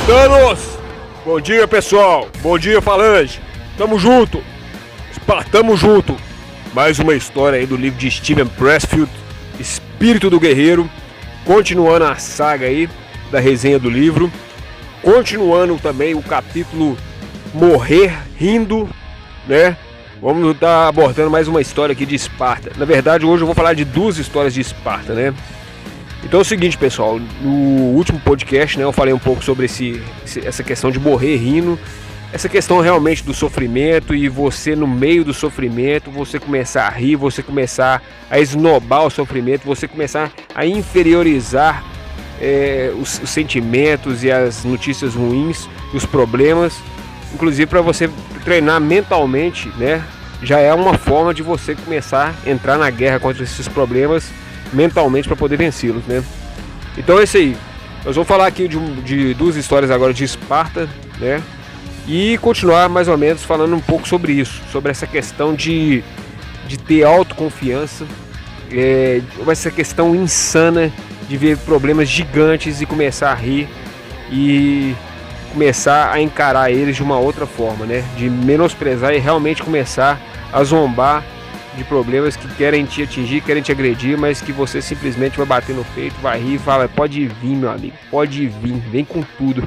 Espartanos! Bom dia, pessoal! Bom dia, Falange! Tamo junto! Tamo junto! Mais uma história aí do livro de Steven Pressfield, Espírito do Guerreiro. Continuando a saga aí da resenha do livro. Continuando também o capítulo Morrer Rindo, né? Vamos estar abordando mais uma história aqui de Esparta. Na verdade, hoje eu vou falar de duas histórias de Esparta, né? Então é o seguinte, pessoal, no último podcast, né, eu falei um pouco sobre essa questão de morrer rindo, essa questão realmente do sofrimento e você no meio do sofrimento, você começar a rir, você começar a esnobar o sofrimento, você começar a inferiorizar os sentimentos e as notícias ruins, os problemas, inclusive para você treinar mentalmente, né, já é uma forma de você começar a entrar na guerra contra esses problemas mentalmente para poder vencê-los, né? Então é isso aí. Nós vamos falar aqui de duas histórias agora de Esparta, né? E continuar mais ou menos falando um pouco sobre isso, sobre essa questão de ter autoconfiança, essa questão insana de ver problemas gigantes e começar a rir e começar a encarar eles de uma outra forma, né? De menosprezar e realmente começar a zombar de problemas que querem te atingir, querem te agredir, mas que você simplesmente vai bater no peito, vai rir e fala: pode vir, meu amigo, pode vir, vem com tudo.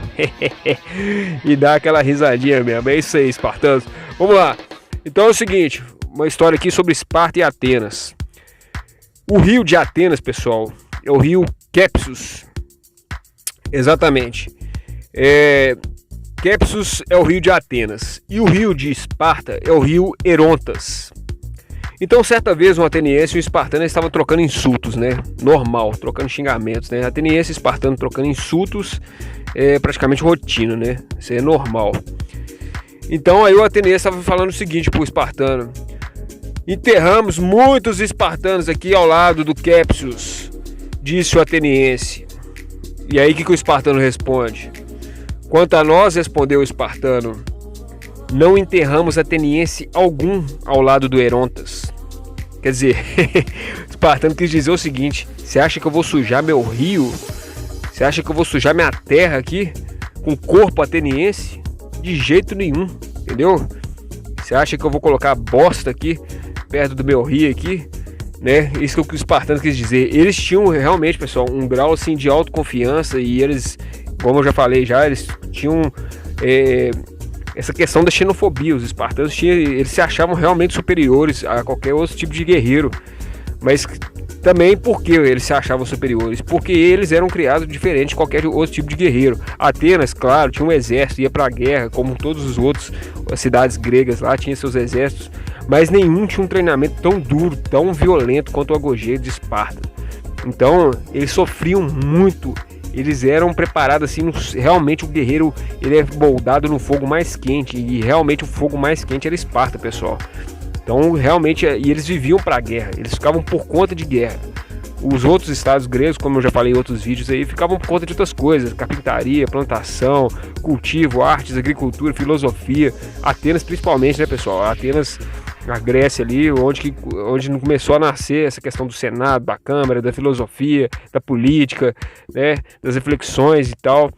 E dá aquela risadinha mesmo. É isso aí, espartanos. Vamos lá. Então é o seguinte, uma história aqui sobre Esparta e Atenas. O rio de Atenas, pessoal, é o rio Kepsus. Exatamente. Kepsus é o rio de Atenas e o rio de Esparta é o rio Erontas. Então, certa vez, um ateniense e um espartano estavam trocando insultos, né? Normal, trocando xingamentos, né? Ateniense e espartano trocando insultos é praticamente rotina, né? Isso é normal. Então, aí o ateniense estava falando o seguinte pro espartano: enterramos muitos espartanos aqui ao lado do Kepsus, disse o ateniense. E aí, o que o espartano responde? Quanto a nós, respondeu o espartano, não enterramos ateniense algum ao lado do Erontas. Quer dizer, o espartano quis dizer o seguinte: você acha que eu vou sujar meu rio? Você acha que eu vou sujar minha terra aqui com corpo ateniense? De jeito nenhum, entendeu? Você acha que eu vou colocar bosta aqui perto do meu rio aqui? Né? Isso que o espartano quis dizer. Eles tinham realmente, pessoal, um grau assim de autoconfiança e eles, como eu já falei eles tinham essa questão da xenofobia. Os espartanos eles se achavam realmente superiores a qualquer outro tipo de guerreiro. Mas também por que eles se achavam superiores? Porque eles eram criados diferente de qualquer outro tipo de guerreiro. Atenas, claro, tinha um exército, ia para a guerra, como todos os outros, as cidades gregas lá tinham seus exércitos, mas nenhum tinha um treinamento tão duro, tão violento quanto o agogê de Esparta. Então eles sofriam muito. Eles eram preparados assim, realmente o guerreiro ele é moldado no fogo mais quente, e realmente o fogo mais quente era Esparta, pessoal. Então realmente, e eles viviam para a guerra, eles ficavam por conta de guerra. Os outros estados gregos, como eu já falei em outros vídeos aí, ficavam por conta de outras coisas: carpintaria, plantação, cultivo, artes, agricultura, filosofia. Atenas principalmente, né, pessoal? Atenas, a Grécia ali, onde não começou a nascer essa questão do Senado, da Câmara, da filosofia, da política, né, das reflexões e tal.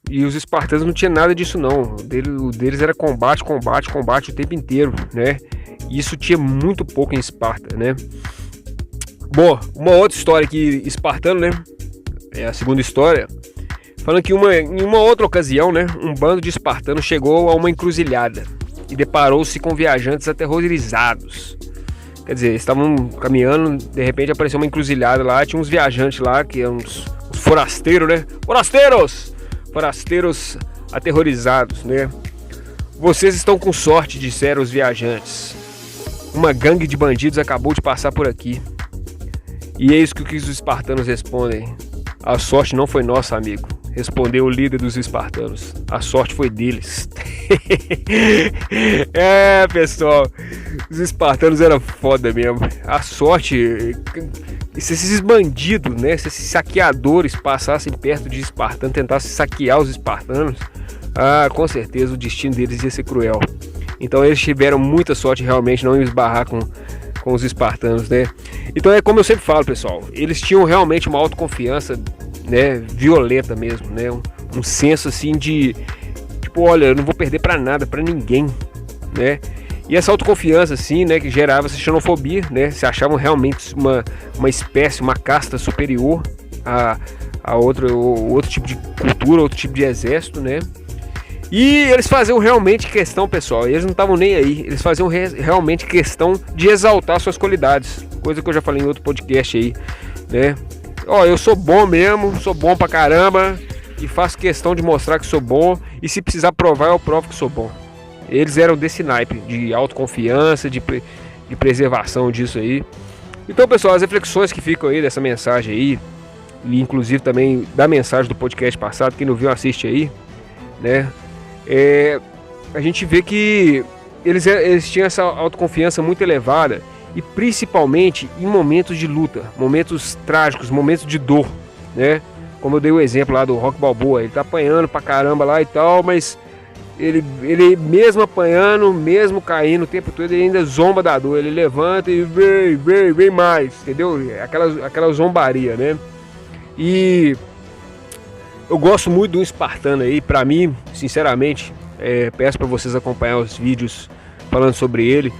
E os espartanos não tinham nada disso não. O deles era combate, combate, combate o tempo inteiro, né? E isso tinha muito pouco em Esparta, né? Bom, uma outra história aqui, espartano, né? É a segunda história. Falando que em uma outra ocasião, né, um bando de espartanos chegou a uma encruzilhada e deparou-se com viajantes aterrorizados. Quer dizer, estavam caminhando, de repente apareceu uma encruzilhada lá, tinha uns viajantes lá, que eram uns forasteiros, né? Forasteiros aterrorizados, né? Vocês estão com sorte, disseram os viajantes. Uma gangue de bandidos acabou de passar por aqui. E eis que os espartanos respondem: a sorte não foi nossa, amigo. Respondeu o líder dos espartanos: a sorte foi deles. Pessoal, os espartanos eram foda mesmo. A sorte, se esses bandidos, né, se esses saqueadores passassem perto de espartanos, tentassem saquear os espartanos, com certeza o destino deles ia ser cruel. Então eles tiveram muita sorte realmente não esbarrar com os espartanos, né? Então é como eu sempre falo, pessoal, eles tinham realmente uma autoconfiança, né, violenta mesmo, né? um senso assim de tipo, olha, eu não vou perder pra nada, pra ninguém, né? E essa autoconfiança assim, né, que gerava essa xenofobia, né? Se achavam realmente uma espécie, uma casta superior a outro tipo de cultura, outro tipo de exército, né? E eles faziam realmente questão, pessoal, eles não estavam nem aí, eles faziam realmente questão de exaltar suas qualidades, coisa que eu já falei em outro podcast aí, né? Ó, eu sou bom mesmo, sou bom pra caramba e faço questão de mostrar que sou bom, e se precisar provar eu provo que sou bom. Eles eram desse naipe, de autoconfiança, de preservação disso aí. Então, pessoal, as reflexões que ficam aí dessa mensagem aí, e inclusive também da mensagem do podcast passado, quem não viu assiste aí, né? A gente vê que eles tinham essa autoconfiança muito elevada, e principalmente em momentos de luta, momentos trágicos, momentos de dor, né? Como eu dei o exemplo lá do Rocky Balboa, ele tá apanhando pra caramba lá e tal, mas ele mesmo apanhando, mesmo caindo o tempo todo, ele ainda zomba da dor, ele levanta e vem mais, entendeu? Aquela zombaria, né? E eu gosto muito do espartano aí, pra mim, sinceramente, peço pra vocês acompanhar os vídeos falando sobre ele.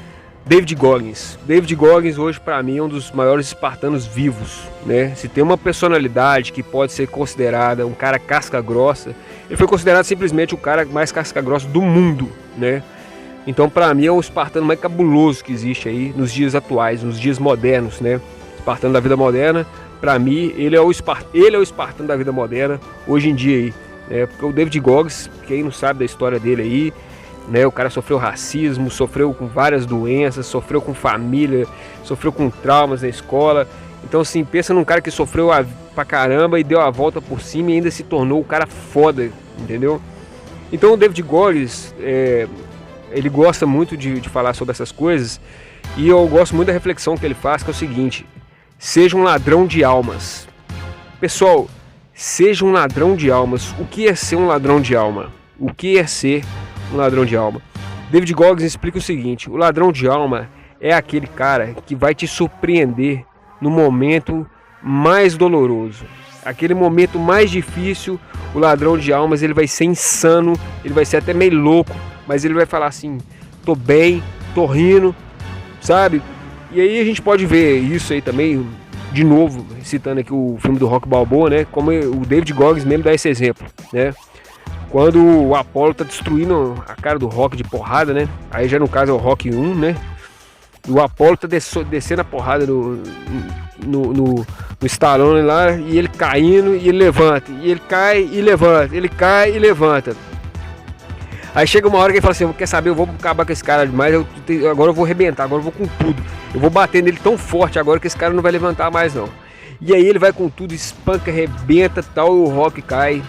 David Goggins. David Goggins hoje pra mim é um dos maiores espartanos vivos, né? Se tem uma personalidade que pode ser considerada um cara casca grossa, ele foi considerado simplesmente o cara mais casca grossa do mundo, né? Então pra mim é o espartano mais cabuloso que existe aí nos dias atuais, nos dias modernos, né? Espartano da vida moderna, pra mim ele é o espartano da vida moderna hoje em dia aí, né? Porque o David Goggins, quem não sabe da história dele aí, né, o cara sofreu racismo, sofreu com várias doenças, sofreu com família, sofreu com traumas na escola. Então assim, pensa num cara que sofreu pra caramba e deu a volta por cima e ainda se tornou o cara foda, entendeu? Então o David Goggins, ele gosta muito de falar sobre essas coisas, e eu gosto muito da reflexão que ele faz, que é o seguinte: seja um ladrão de almas. Pessoal, seja um ladrão de almas. O que é ser um ladrão de alma? O que é ser um ladrão de alma? David Goggins explica o seguinte: o ladrão de alma é aquele cara que vai te surpreender no momento mais doloroso, aquele momento mais difícil. O ladrão de almas, ele vai ser insano, ele vai ser até meio louco, mas ele vai falar assim: tô bem, tô rindo, sabe? E aí a gente pode ver isso aí também, de novo, citando aqui o filme do Rocky Balboa, né? Como o David Goggins mesmo dá esse exemplo, né? Quando o Apollo tá destruindo a cara do Rocky de porrada, né? Aí já no caso é o Rocky 1, né? E o Apollo tá descendo a porrada no Stallone lá, e ele caindo e ele levanta. E ele cai e levanta, ele cai e levanta. Aí chega uma hora que ele fala assim: quer saber, eu vou acabar com esse cara demais, agora eu vou arrebentar, agora eu vou com tudo. Eu vou bater nele tão forte agora que esse cara não vai levantar mais não. E aí ele vai com tudo, espanca, arrebenta, tal, e o Rocky cai.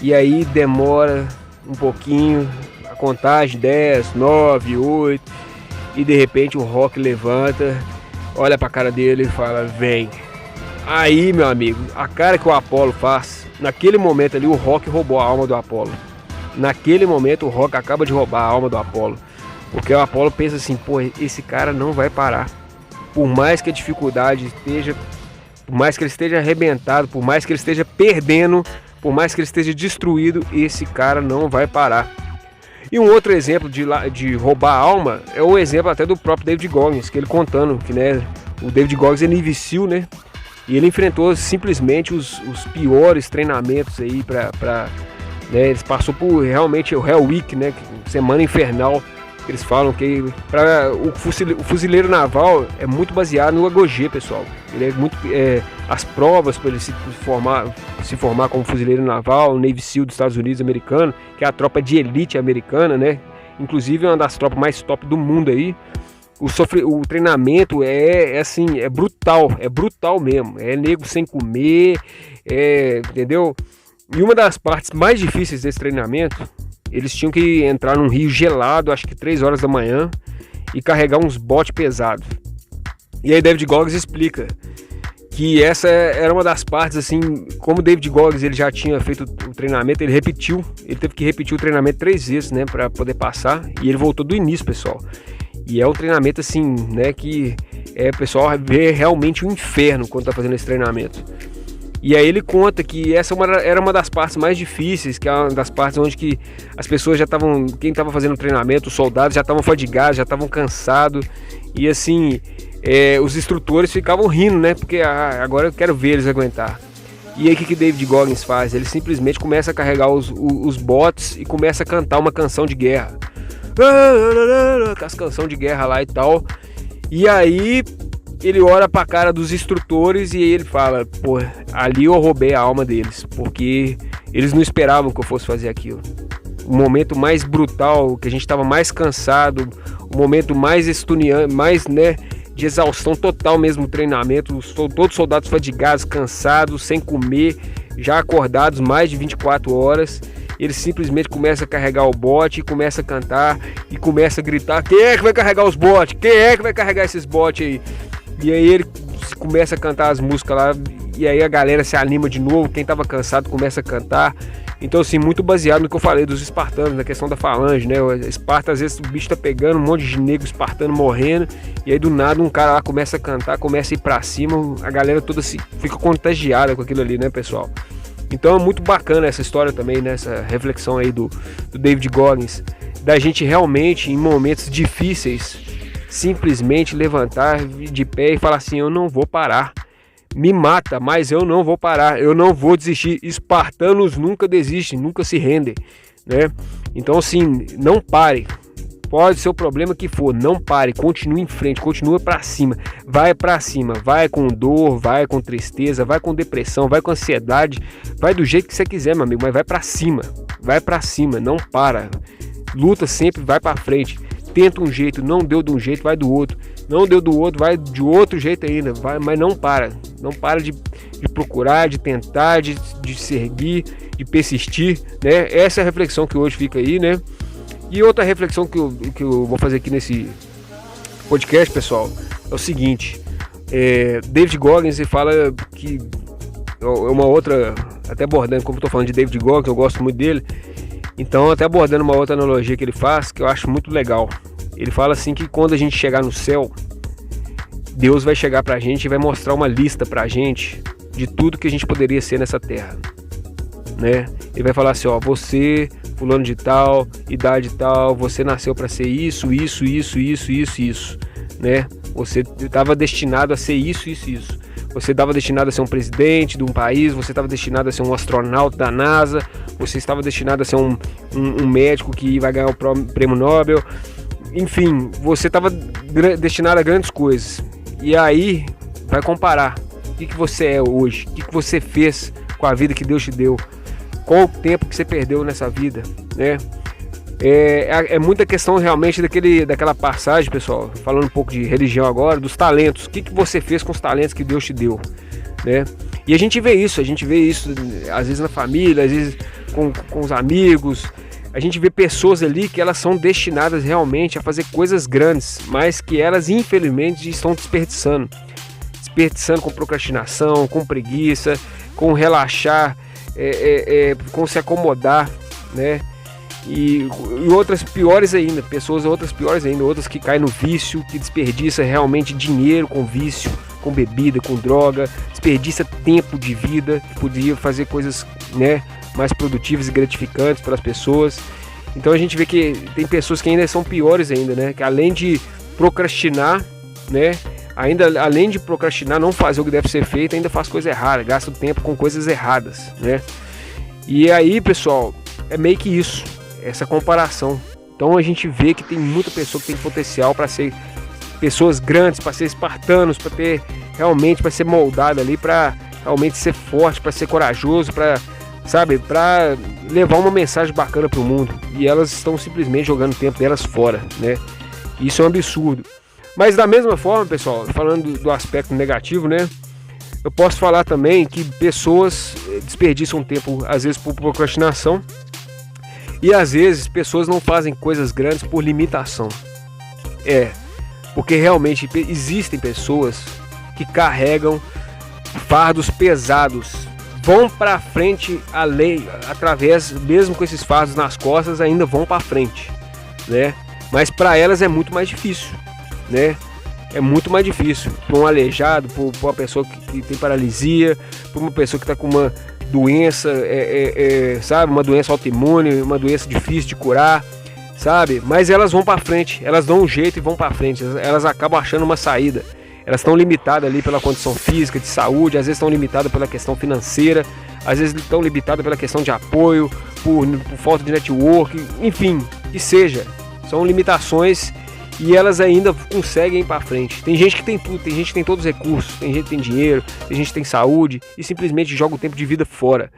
E aí demora um pouquinho, a contagem 10, 9, 8, e de repente o Rocky levanta, olha pra cara dele e fala: vem. Aí, meu amigo, a cara que o Apollo faz, naquele momento ali o Rocky roubou a alma do Apollo. Naquele momento o Rocky acaba de roubar a alma do Apollo, porque o Apollo pensa assim: pô, esse cara não vai parar. Por mais que a dificuldade esteja, por mais que ele esteja arrebentado, por mais que ele esteja perdendo, por mais que ele esteja destruído, esse cara não vai parar. E um outro exemplo de roubar a alma é o exemplo até do próprio David Goggins, que ele contando que, né, o David Goggins é Navy SEAL, né? E ele enfrentou simplesmente os piores treinamentos aí né, eles passou por realmente o Hell Week, né? Semana infernal. Eles falam que o fuzileiro naval é muito baseado no AGOG, pessoal. Ele é muito as provas para ele se formar como fuzileiro naval, o Navy SEAL dos Estados Unidos americano, que é a tropa de elite americana, né? Inclusive é uma das tropas mais top do mundo aí. O treinamento assim, é brutal mesmo. É nego sem comer, entendeu? E uma das partes mais difíceis desse treinamento, eles tinham que entrar num rio gelado, acho que 3 horas da manhã, e carregar uns botes pesados. E aí David Goggins explica que essa era uma das partes, assim, como o David Goggins ele já tinha feito o treinamento, ele teve que repetir o treinamento 3 vezes, né, para poder passar, e ele voltou do início, pessoal. E é um treinamento assim, né, que o pessoal vê realmente um inferno quando tá fazendo esse treinamento. E aí ele conta que essa era uma das partes mais difíceis, que é uma das partes onde que as pessoas já estavam, quem estava fazendo treinamento, os soldados já estavam fadigados, já estavam cansados. E assim, os instrutores ficavam rindo, né? Porque agora eu quero ver eles aguentar. E aí o que David Goggins faz? Ele simplesmente começa a carregar os bots e começa a cantar uma canção de guerra. Com as canções de guerra lá e tal. E aí ele olha pra cara dos instrutores e ele fala: pô, ali eu roubei a alma deles, porque eles não esperavam que eu fosse fazer aquilo. O momento mais brutal, que a gente estava mais cansado, o momento mais estuniante, mais, né, de exaustão total mesmo no treinamento, todos os soldados fadigados, cansados, sem comer, já acordados mais de 24 horas. Ele simplesmente começa a carregar o bote, começa a cantar e começa a gritar: quem é que vai carregar os botes? Quem é que vai carregar esses botes aí? E aí ele começa a cantar as músicas lá, e aí a galera se anima de novo, quem estava cansado começa a cantar. Então assim, muito baseado no que eu falei dos espartanos, na questão da falange, né? Esparta, às vezes o bicho tá pegando, um monte de negro espartano morrendo, e aí do nada um cara lá começa a cantar, começa a ir pra cima, a galera toda fica contagiada com aquilo ali, né, pessoal? Então é muito bacana essa história também, né? Essa reflexão aí do David Goggins, da gente realmente, em momentos difíceis, simplesmente levantar de pé e falar assim: eu não vou parar, me mata, mas eu não vou parar, eu não vou desistir. Espartanos nunca desistem, nunca se rendem, né? Então assim, não pare, pode ser o problema que for, não pare, continue em frente, continue para cima, vai com dor, vai com tristeza, vai com depressão, vai com ansiedade, vai do jeito que você quiser, meu amigo, mas vai para cima, não para, luta sempre, vai para frente. Tenta um jeito, não deu de um jeito, vai do outro. Não deu do outro, vai de outro jeito ainda. Vai, mas não para. Não para de procurar, de tentar, de se erguer, de persistir, né? Essa é a reflexão que hoje fica aí, né? E outra reflexão que eu vou fazer aqui nesse podcast, pessoal, é o seguinte. David Goggins, ele fala que é uma outra, até abordando, como eu estou falando de David Goggins, eu gosto muito dele. Então, até abordando uma outra analogia que ele faz, que eu acho muito legal. Ele fala assim que quando a gente chegar no céu, Deus vai chegar pra gente e vai mostrar uma lista pra gente de tudo que a gente poderia ser nessa terra, né? Ele vai falar assim: ó, você, fulano de tal, idade tal, você nasceu pra ser isso, né? Você estava destinado a ser isso. Você estava destinado a ser um presidente de um país, você estava destinado a ser um astronauta da NASA, você estava destinado a ser um médico que vai ganhar o prêmio Nobel. Enfim, você estava destinado a grandes coisas. E aí, vai comparar o que você é hoje, o que você fez com a vida que Deus te deu, qual o tempo que você perdeu nessa vida, né? É muita questão realmente daquela passagem, pessoal, falando um pouco de religião agora, dos talentos. O que você fez com os talentos que Deus te deu, né? E a gente vê isso às vezes na família, às vezes com os amigos. A gente vê pessoas ali que elas são destinadas realmente a fazer coisas grandes, mas que elas infelizmente estão desperdiçando com procrastinação, com preguiça, com relaxar, com se acomodar, né? E outras piores ainda, outras que caem no vício, que desperdiça realmente dinheiro com vício, com bebida, com droga, desperdiça tempo de vida, que podia fazer coisas, né, mais produtivas e gratificantes para as pessoas. Então a gente vê que tem pessoas que ainda são piores ainda, né, que além de procrastinar, né, além de procrastinar, não fazer o que deve ser feito, ainda faz coisa errada, gasta o tempo com coisas erradas, né? E aí, pessoal, é meio que isso, essa comparação. Então a gente vê que tem muita pessoa que tem potencial para ser pessoas grandes, para ser espartanos, para ter realmente, para ser moldado ali, para realmente ser forte, para ser corajoso, para, sabe, para levar uma mensagem bacana para o mundo. E elas estão simplesmente jogando o tempo delas fora, né? Isso é um absurdo. Mas da mesma forma, pessoal, falando do aspecto negativo, né? Eu posso falar também que pessoas desperdiçam tempo, às vezes por procrastinação, e às vezes pessoas não fazem coisas grandes por limitação. Porque realmente existem pessoas que carregam fardos pesados, vão para frente através, mesmo com esses fardos nas costas, ainda vão para frente, né? Mas para elas é muito mais difícil, né? é muito mais difícil para um aleijado, para uma pessoa que tem paralisia, para uma pessoa que está com uma doença, sabe, uma doença autoimune, uma doença difícil de curar, sabe? Mas elas vão para frente, elas dão um jeito e vão para frente, elas acabam achando uma saída. Elas estão limitadas ali pela condição física, de saúde, às vezes estão limitadas pela questão financeira, às vezes estão limitadas pela questão de apoio, por falta de network, enfim, que seja. São limitações e elas ainda conseguem ir para frente. Tem gente que tem tudo, tem gente que tem todos os recursos, tem gente que tem dinheiro, tem gente que tem saúde e simplesmente joga o tempo de vida fora.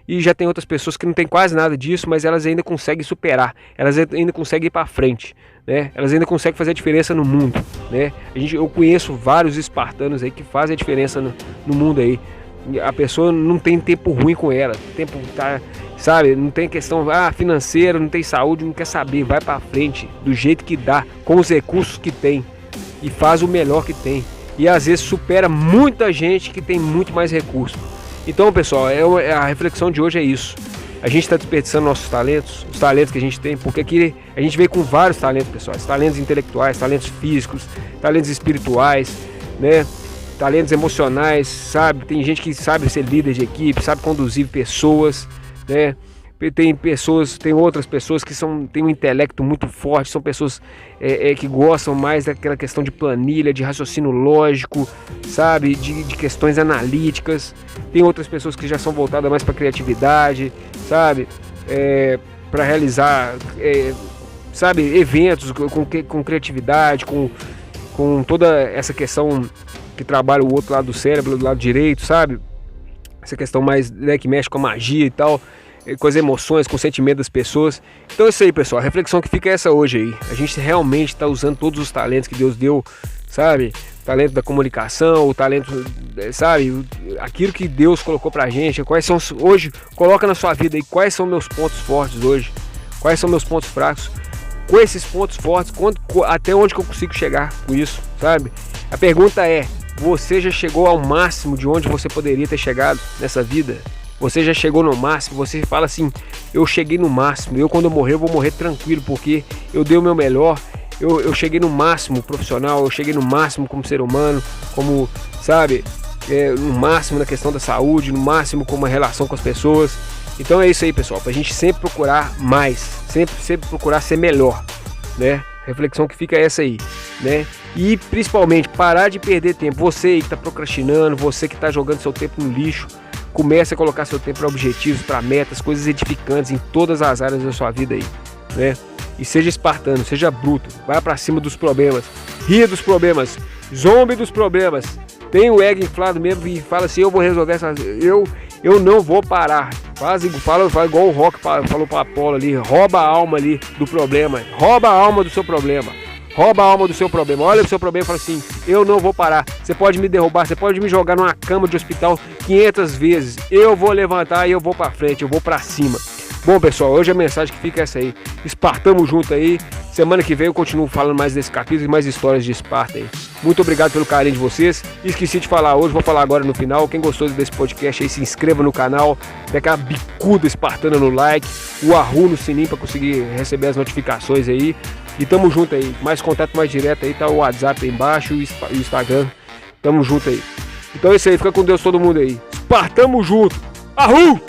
E já tem outras pessoas que não tem quase nada disso, mas elas ainda conseguem superar, elas ainda conseguem ir para frente, né? Elas ainda conseguem fazer a diferença no mundo, né? Eu conheço vários espartanos aí que fazem a diferença no mundo aí. A pessoa não tem tempo ruim com ela, tempo tá, sabe? Não tem questão financeira, não tem saúde, não quer saber, vai para frente do jeito que dá, com os recursos que tem e faz o melhor que tem. E às vezes supera muita gente que tem muito mais recursos. Então, pessoal, a reflexão de hoje é isso. A gente está desperdiçando nossos talentos, os talentos que a gente tem, porque aqui a gente veio com vários talentos, pessoal. Talentos intelectuais, talentos físicos, talentos espirituais, né? Talentos emocionais, sabe? Tem gente que sabe ser líder de equipe, sabe conduzir pessoas, né? Tem outras pessoas que têm um intelecto muito forte, são pessoas que gostam mais daquela questão de planilha, de raciocínio lógico, sabe, de questões analíticas. Tem outras pessoas que já são voltadas mais para criatividade, sabe, para realizar, sabe, eventos com criatividade, com toda essa questão que trabalha o outro lado do cérebro, do lado direito, sabe, essa questão mais, né, que mexe com a magia e tal, com as emoções, com o sentimento das pessoas. Então é isso aí, pessoal, a reflexão que fica é essa hoje aí. A gente realmente está usando todos os talentos que Deus deu, sabe? O talento da comunicação, o talento, sabe? Aquilo que Deus colocou pra gente. Quais são hoje, coloca na sua vida aí, quais são meus pontos fortes hoje, quais são meus pontos fracos. Com esses pontos fortes, até onde que eu consigo chegar com isso, sabe? A pergunta é, você já chegou ao máximo de onde você poderia ter chegado nessa vida? Você já chegou no máximo? Você fala assim, eu cheguei no máximo, quando eu morrer eu vou morrer tranquilo, porque eu dei o meu melhor, eu cheguei no máximo profissional, eu cheguei no máximo como ser humano, como, sabe, no máximo na questão da saúde, no máximo com uma relação com as pessoas. Então é isso aí, pessoal, pra gente sempre procurar mais, sempre procurar ser melhor, né? A reflexão que fica é essa aí, né? E principalmente parar de perder tempo. Você aí que tá procrastinando, você que tá jogando seu tempo no lixo, comece a colocar seu tempo para objetivos, para metas, coisas edificantes em todas as áreas da sua vida aí, né? E seja espartano, seja bruto, vai para cima dos problemas, ria dos problemas, zombe dos problemas, tem o ego inflado mesmo e fala assim, eu vou resolver essa, eu não vou parar. Fala igual o Rock falou para Apolo ali, rouba a alma ali do problema, rouba a alma do seu problema. Rouba a alma do seu problema, olha pro seu problema e fala assim, eu não vou parar, você pode me derrubar, você pode me jogar numa cama de hospital 500 vezes, eu vou levantar e eu vou pra frente, eu vou pra cima. Bom, pessoal, hoje a mensagem que fica é essa aí, espartamos junto aí, semana que vem eu continuo falando mais desse capítulo e mais histórias de Esparta aí. Muito obrigado pelo carinho de vocês, esqueci de falar hoje, vou falar agora no final, quem gostou desse podcast aí, se inscreva no canal, dê aquela bicuda espartana no like, o arru no sininho pra conseguir receber as notificações aí. E tamo junto aí, mais contato mais direto aí, tá o WhatsApp aí embaixo e o Instagram, tamo junto aí. Então é isso aí, fica com Deus todo mundo aí. Espartamos junto, arru!